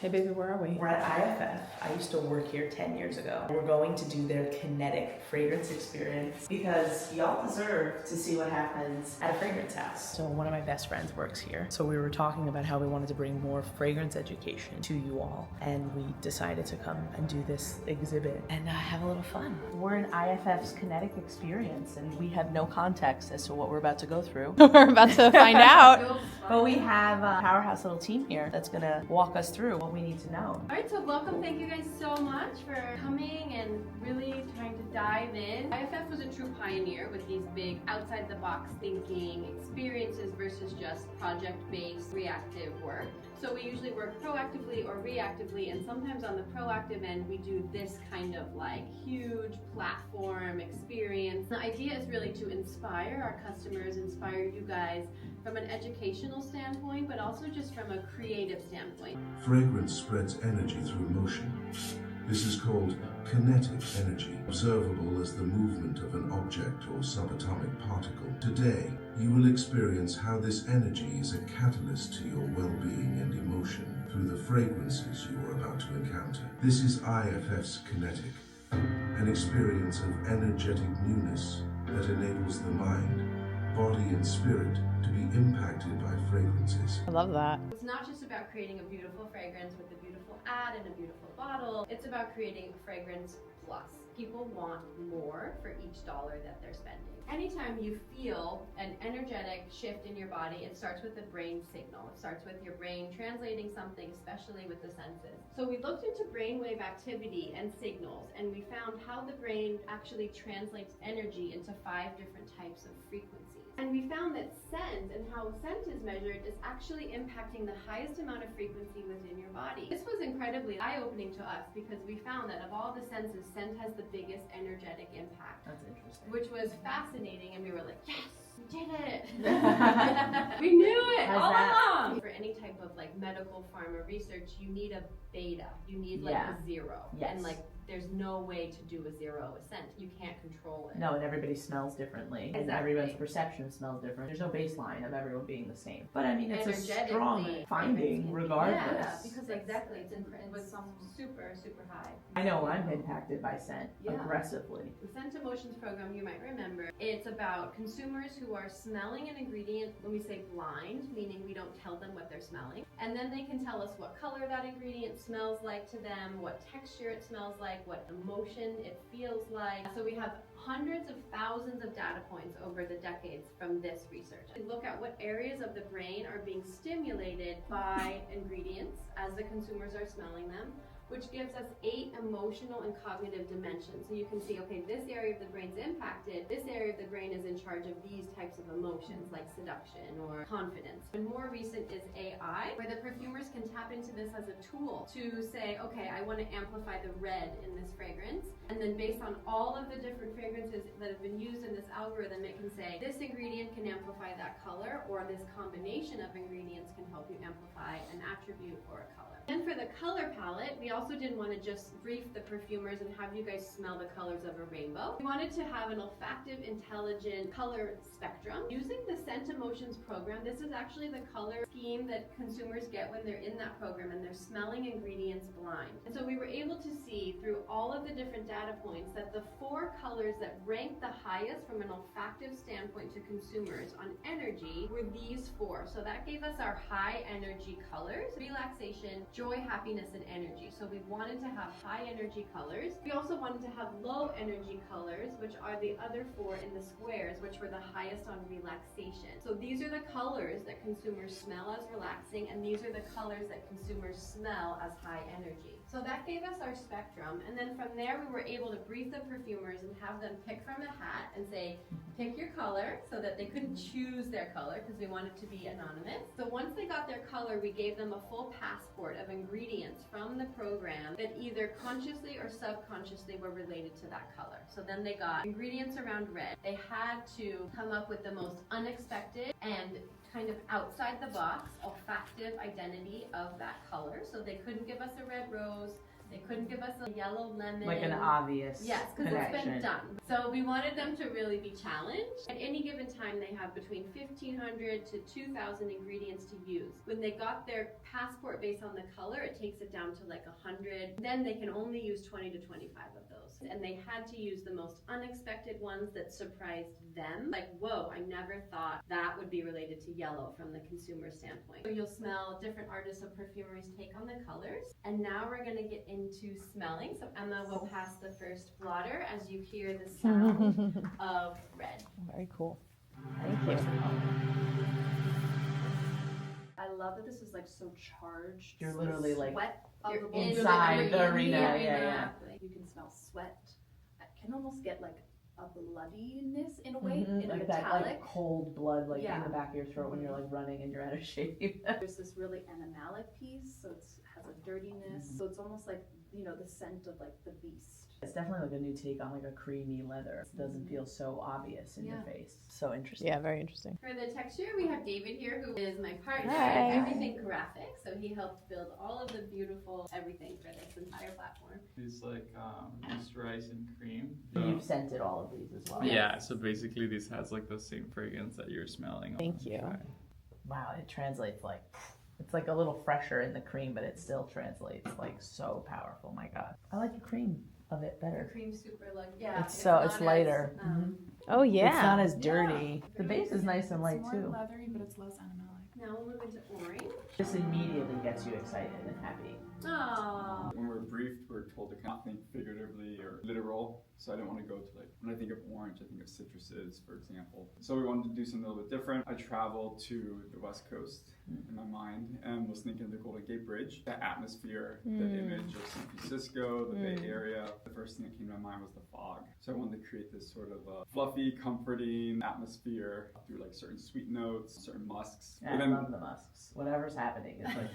Hey baby, where are we? We're at IFF. I used to work here 10 years ago. We're going to do their Kinetic fragrance experience because y'all deserve to see what happens at a fragrance house. So one of my best friends works here. So we were talking about how we wanted to bring more fragrance education to you all. And we decided to come and do this exhibit and have a little fun. We're in IFF's Kinetic experience and we have no context as to what we're about to go through. We're about to find out. But we have a powerhouse little team here that's gonna walk us through what we need to know. All right, so welcome. Thank you guys so much for coming and really trying to dive in. IFF was a true pioneer with these big outside-the-box thinking experiences versus just project-based reactive work. So we usually work proactively or reactively, and sometimes on the proactive end, we do this kind of like huge platform experience. The idea is really to inspire our customers, inspire you guys from an educational standpoint, but also just from a creative standpoint. Fragrance spreads energy through motion. This is called kinetic energy, observable as the movement of an object or subatomic particle. Today, you will experience how this energy is a catalyst to your well-being and emotion through the fragrances you are about to encounter. This is IFF's Kinetic, an experience of energetic newness that enables the mind, body, and spirit to be impacted by fragrances. I love that. It's not just about creating a beautiful fragrance with a beautiful ad and a beautiful bottle. It's about creating a fragrance plus. People want more for each dollar that they're spending. Anytime you feel an energetic shift in your body, it starts with the brain signal. It starts with your brain translating something, especially with the senses. So we looked into brainwave activity and signals, and we found how the brain actually translates energy into 5 different types of frequencies. And we found that scent and how scent is measured is actually impacting the highest amount of frequency within your body. This was incredibly eye-opening to us because we found that of all the senses, scent has the biggest energetic impact. That's interesting. Which was fascinating, and we were like, yes, we did it. We knew it all along. For any type of like medical pharma research, you need a beta. You need like a 0. Yes. And like there's no way to do a 0 with scent. You can't control it. No, and everybody smells differently. And Exactly. everyone's perception smells different. There's no baseline of everyone being the same. But I mean, it's a Energetically, strong finding regardless. Yeah, because exactly, it's super, super high. I know I'm impacted by scent aggressively. The Scent Emotions program, you might remember, it's about consumers who are smelling an ingredient, when we say blind, meaning we don't tell them what they're smelling, and then they can tell us what color that ingredient smells like to them, what texture it smells like, what emotion it feels like. So we have hundreds of thousands of data points over the decades from this research. We look at what areas of the brain are being stimulated by ingredients as the consumers are smelling them, which gives us 8 emotional and cognitive dimensions. So you can see, okay, this area of the brain's impacted, this area of the brain is in charge of these types of emotions like seduction or confidence. And more recent is AI, where the perfumers can tap into this as a tool to say, okay, I want to amplify the red in this fragrance. And then based on all of the different fragrances that have been used in this algorithm, it can say, this ingredient can amplify that color, or this combination of ingredients can help you amplify an attribute or a color. And for the color palette, we also didn't want to just brief the perfumers and have you guys smell the colors of a rainbow. We wanted to have an olfactive, intelligent color spectrum. Using the Scent Emotions program, this is actually the color scheme that consumers get when they're in that program and they're smelling ingredients blind. And so we were able to see through all of the different data points that the 4 colors that ranked the highest from an olfactive standpoint to consumers on energy were these 4. So that gave us our high energy colors: relaxation, joy, happiness, and energy. So we wanted to have high energy colors. We also wanted to have low energy colors, which are the other 4 in the squares, which were the highest on relaxation. So these are the colors that consumers smell as relaxing, and these are the colors that consumers smell as high energy. So that gave us our spectrum, and then from there we were able to brief the perfumers and have them pick from a hat and say, pick your color, so that they couldn't choose their color because we wanted to be anonymous. So once they got their color, we gave them a full passport of ingredients from the program that either consciously or subconsciously were related to that color. So then they got ingredients around red. They had to come up with the most unexpected and kind of outside the box olfactive identity of that color. So they couldn't give us a red rose, They couldn't give us a yellow lemon. Like an obvious Yes, because it's been connection. done. So we wanted them to really be challenged. At any given time, they have between 1,500 to 2,000 ingredients to use. When they got their passport based on the color, it takes it down to like 100. Then they can only use 20 to 25 of those. And they had to use the most unexpected ones that surprised them. Like, whoa, I never thought that would be related to yellow from the consumer standpoint. So you'll smell different artists of perfumery's take on the colors. And now we're gonna get into smelling. So Emma will pass the first blotter as you hear the sound of red. Very cool. Thank you. I love that this is like so charged. You're literally like Sweat You're inside the arena. Yeah. Yeah. You can smell sweat. I can almost get like a bloodiness in a way, in a Like that metallic. like cold blood like in Yeah. the back of your throat when you're like running and you're out of shape. There's this really animalic piece, so it has a dirtiness. So it's almost like, you know, the scent of like the beast. It's definitely like a new take on like a creamy leather. It doesn't feel so obvious in your face. So interesting. Yeah, very interesting. For the texture, we have David here, who is my partner Hi. in everything graphic. So he helped build all of the beautiful everything for this entire platform. It's like moisturize and cream. You've scented all of these as well. Yeah, so basically this has like the same fragrance that you're smelling. Thank you. Wow, it translates like, it's like a little fresher in the cream, but it still translates like so powerful. My God. I like the cream of it The better. cream's super like, yeah. It's not lighter. as, Oh yeah. It's not as dirty. The base is nice and light It's too. more leathery, but it's less animalic. Now we'll move into orange. This immediately gets you excited and happy. Oh. When we're briefed, we're told to not think figuratively or literal. So I don't want to go to like, when I think of orange, I think of citruses, for example. So we wanted to do something a little bit different. I traveled to the West Coast in my mind and was thinking of the Golden Gate Bridge, the atmosphere, the image of San Francisco, the Bay Area. The first thing that came to my mind was the fog. So I wanted to create this sort of fluffy, comforting atmosphere through like certain sweet notes, certain musks. I love the musks. Whatever's happening is like,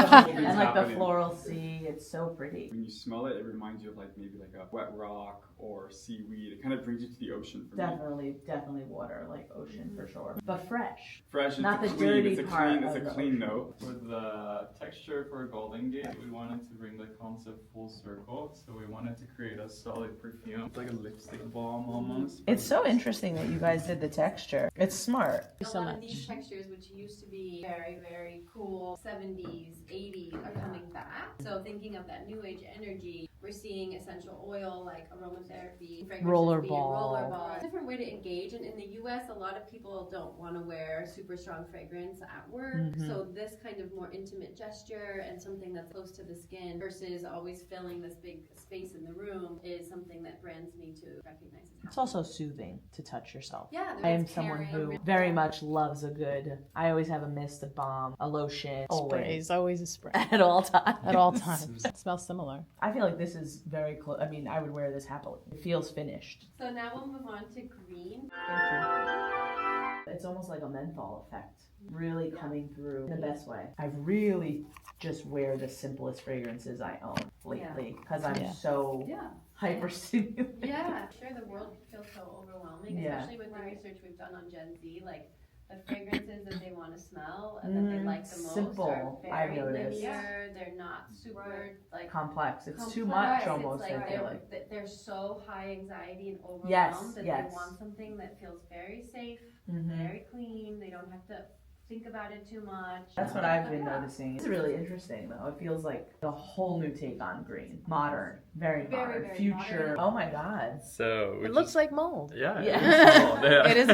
Something's and like the happening. floral sea. It's so pretty. When you smell it, it reminds you of like maybe like a wet rock or seaweed. It kind of brings you to the ocean for me. Definitely water, like ocean for sure. But fresh. Fresh, it's Not a the clean, dirty it's a part clean, it's of a the clean ocean. note. With the texture for Golden Gate, we wanted to bring the concept full circle. So we wanted to create a solid perfume. It's like a lipstick balm almost. It's so interesting that you guys did the texture. It's smart. A so lot of much. these textures, which used to be very, very cool 70s, 80s, are coming back. So thinking of that new age energy, we're seeing essential oil like aromatherapy, fragrances being rollerball. Different way to engage. And in the US, a lot of people don't want to wear super strong fragrance at work. So this kind of more intimate gesture and something that's close to the skin versus always filling this big space in the room is something that brands need to recognize as It's also soothing to touch yourself. yeah, I am it's someone caring. who very much loves a good, I always have a mist, a balm, a lotion, Sprays, always a spray. at all times. At all times. It smells similar. I feel like this is very close. I mean, I would wear this happily. It feels finished. So now we'll move on to green. Thank you. It's almost like a menthol effect, really coming through in the best way. I really just wear the simplest fragrances I own lately because I'm Yeah. so Yeah. hyperstimulated. Yeah, sure, the world can feel so overwhelming, Yeah. especially with the research we've done on Gen Z. Like, the fragrances that they want to smell and that they like the most simple, are I've very noticed. linear. They're not super, like, Complex. It's too complex. much almost, It's like I feel like. they're so high anxiety and overwhelmed Yes, that yes. they want something that feels very safe, Mhm. very clean. They don't have to think about it too much. That's what I've been noticing. It's really interesting though. It feels like a whole new take on green. Modern. Very modern. very Future. modern. Oh my God. So It looks like mold. yeah, Yeah. it is mold. Yeah. It is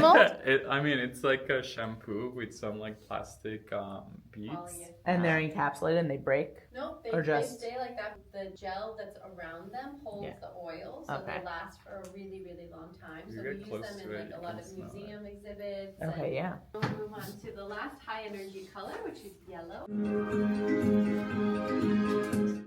mold? I mean, it's like a shampoo with some like plastic beads. Polyethylene. And they're encapsulated and they break. Nope, Or they just- stay like that. The gel that's around them holds Yeah. the oil, so Okay. they last for a really, really long time. You So get we use close them to in it, like you a lot can of smell it. museum exhibits. Okay, yeah. We'll move on to the last high energy color, which is yellow.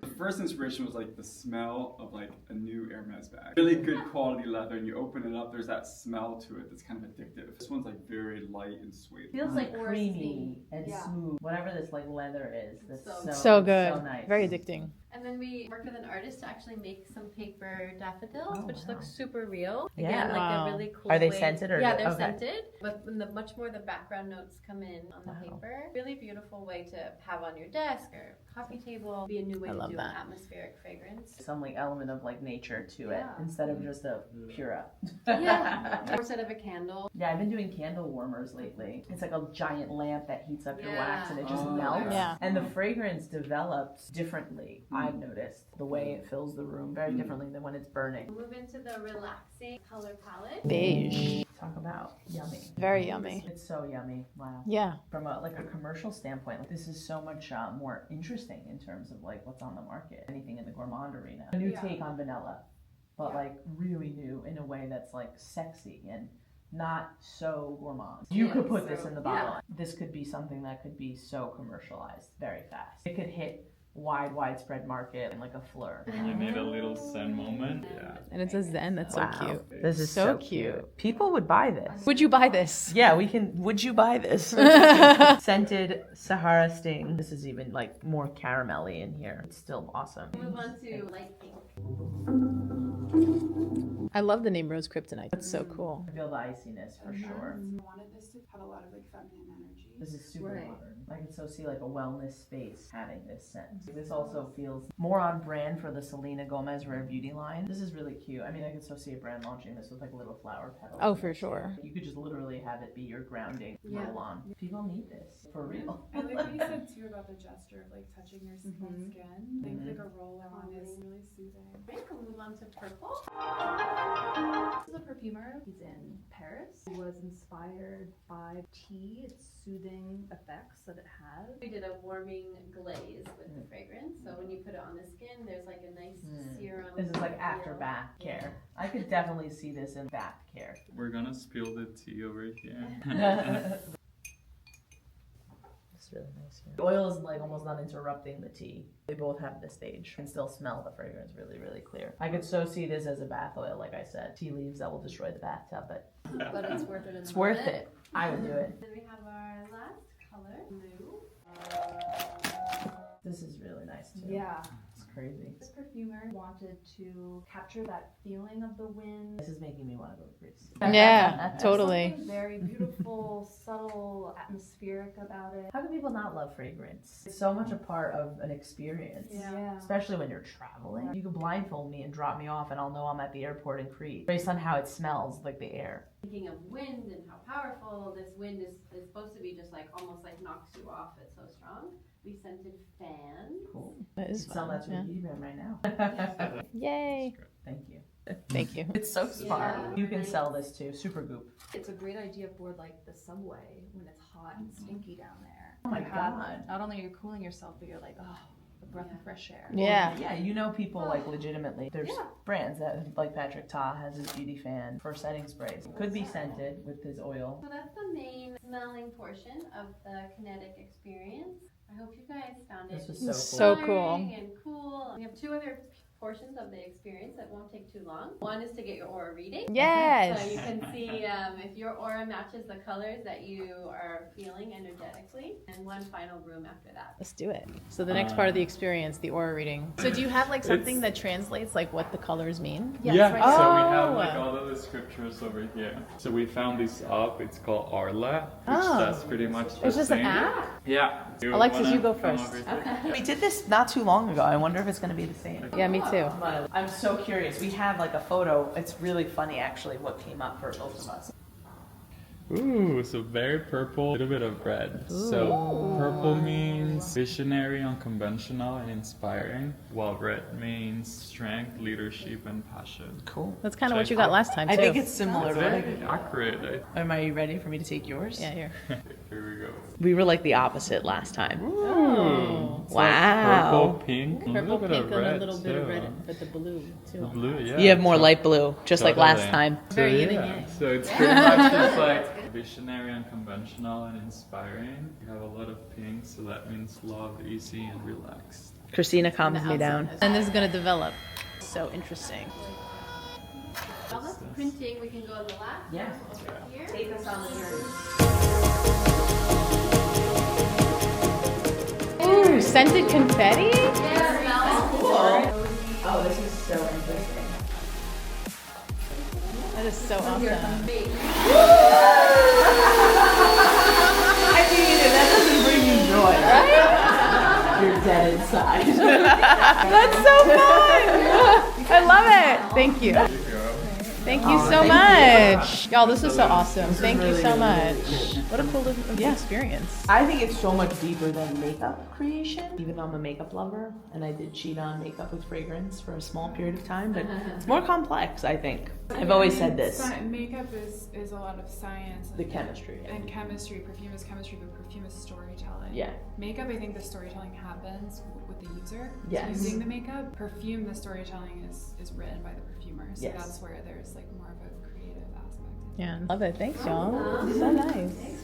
The first inspiration was like the smell of like a new Hermes bag. Really good quality leather, and you open it up, there's that smell to it that's kind of addictive. This one's like very light and sweet. Feels like Or creamy steam. and Yeah. smooth. Whatever this like leather is. That's So so, So good. So nice. Very addicting. And then we worked with an artist to actually make some paper daffodils, which wow. look super real. Yeah. Again, like Wow. a really cool Are they way- scented or- Yeah, they're okay. scented. But when much more the background notes come in on the Wow. paper. Really beautiful way to have on your desk or coffee table. Be a new way I to love do that. an atmospheric fragrance. Some like element of like nature to it Yeah. instead of just a pura. Yeah. Or instead of a candle. Yeah, I've been doing candle warmers lately. It's like a giant lamp that heats up your wax and it just Oh, melts. Yeah. And the fragrance develops differently, I've noticed. The way it fills the room very differently than when it's burning. Move into the relaxing color palette. Beige. Talk about yummy. Very yummy. It's so yummy. Wow. Yeah. From a commercial standpoint, like, this is so much more interesting in terms of like what's on the market. Anything in the gourmand arena. A new Yeah. take on vanilla, but Yeah. like really new in a way that's like sexy and not so gourmand. You could put this in the bottle. This could be something that could be so commercialized very fast. It could hit widespread market in like a fleur. You need a little zen moment. Yeah. And it's a zen. That's so cute. This is So so cute. cute. People would buy this. Would you buy this? Yeah, we can. Would you buy this? Scented Sahara Sting. This is even like more caramelly in here. It's still awesome. Move on to light pink. I love the name Rose Kryptonite. That's so cool. I feel the iciness for sure. I wanted this to have a lot of like feminine energy. This is super Right. modern. I can so see like a wellness space having this scent. This also feels more on brand for the Selena Gomez Rare Beauty line. This is really cute. I mean, I can so see a brand launching this with like little flower petals. Oh, for sure. You could just literally have it be your grounding Yeah. roll on. People need this for real. I like what you said too about the gesture of like touching your skin. I think like a roll on is really soothing. Great, we'll move on to purple. This is a perfumer. He's in Paris. He was inspired by tea, its soothing effects that it has. We did a warming glaze with the fragrance. So when you put it on the skin, there's like a nice serum. This is like after feel. bath care. I could definitely see this in bath care. We're gonna spill the tea over here. It's really nice. The oil is like almost not interrupting the tea. They both have the stage. You can still smell the fragrance really clear. I could so see this as a bath oil, like I said. Tea leaves that will destroy the bathtub, but But it's worth it in the it's worth moment. it. I would do it. Then we have our last color, blue. This is really nice too. Yeah. It's crazy. This perfumer wanted to capture that feeling of the wind. This is making me want to go to Greece. Yeah, totally. Something very beautiful, subtle, atmospheric about it. How can people not love fragrance? It's so much a part of an experience. Yeah. Especially when you're traveling. You can blindfold me and drop me off and I'll know I'm at the airport in Crete. Based on how it smells, like the air. Speaking of wind and how powerful, this wind is supposed to be just like almost like knocks you off. It's so strong. We scented fan. Cool. That is Sell fun. that to Yeah. a beauty brand right now. Yay. Thank you. Thank you. It's so smart. Yeah. You can sell this too. Super Goop. It's a great idea for like the subway when it's hot and stinky down there. Oh my You have- God. Not only are you cooling yourself, but you're like, oh, a breath of fresh air. Yeah. Yeah, you know people like legitimately. There's Yeah. brands that like Patrick Ta has his beauty fan for setting sprays. Could be scented with his oil. So that's the main smelling portion of the Kinetic experience. I hope you guys found it This was So cool. inspiring and cool. We have two other portions of the experience that won't take too long. One is to get your aura reading. Yes. So you can see if your aura matches the colors that you are feeling energetically. And one final room after that. Let's do it. So the next part of the experience, the aura reading. So do you have like something that translates like what the colors mean? Yes, Yeah, right so now. we have like Oh. all of the scriptures over here. So we found this app, it's called Arla, which Oh. does pretty much the It's just an same. app? Yeah. Alexis, wanna you go come first. over here? We did this not too long ago. I wonder if it's going to be the same. Yeah, me too. But I'm so curious. We have like a photo. It's really funny actually what came up for both of us. Ooh, so very purple, a little bit of red. So purple means visionary, unconventional, and inspiring, while red means strength, leadership, and passion. Cool. That's kind of what you got last time too. I think it's similar. Very accurate. Am I ready for me to take yours? Yeah, here. Here we go. We were like the opposite last time. Oh. It's Wow. Like purple, pink, a Purple, little bit pink, of and red a little bit of too. red, but the blue The too. blue, yeah. You have more So- light blue, just like last Totally. time. So, Very yin and yeah, yang. so it's pretty much just like visionary, unconventional, and inspiring. You have a lot of pink, so that means love, easy, and relaxed. Christina calms me down. And this is gonna develop. So interesting. All this printing, we can go on the last Yeah. over here. Take us on the journey. Ooh, scented confetti? Yeah, smells. is so awesome. I mean, if that doesn't bring you joy, right? You're dead inside. That's so fun. I love it. Thank you. Thank you so much. Y'all, this is so awesome. Thank you so much. What a cool experience. I think it's so much deeper than makeup creation. Even though I'm a makeup lover and I did cheat on makeup with fragrance for a small period of time, but it's more complex, I think. I've always said this. Makeup is a lot of science. The chemistry. And chemistry. Perfume is chemistry, but perfume is storytelling. Yeah. Makeup, I think the storytelling happens with the user. Yes. Using the makeup. Perfume, the storytelling is written by the perfumer. So Yes. that's where there's like more of a creative aspect. Yeah, love it. Thanks, y'all. So nice.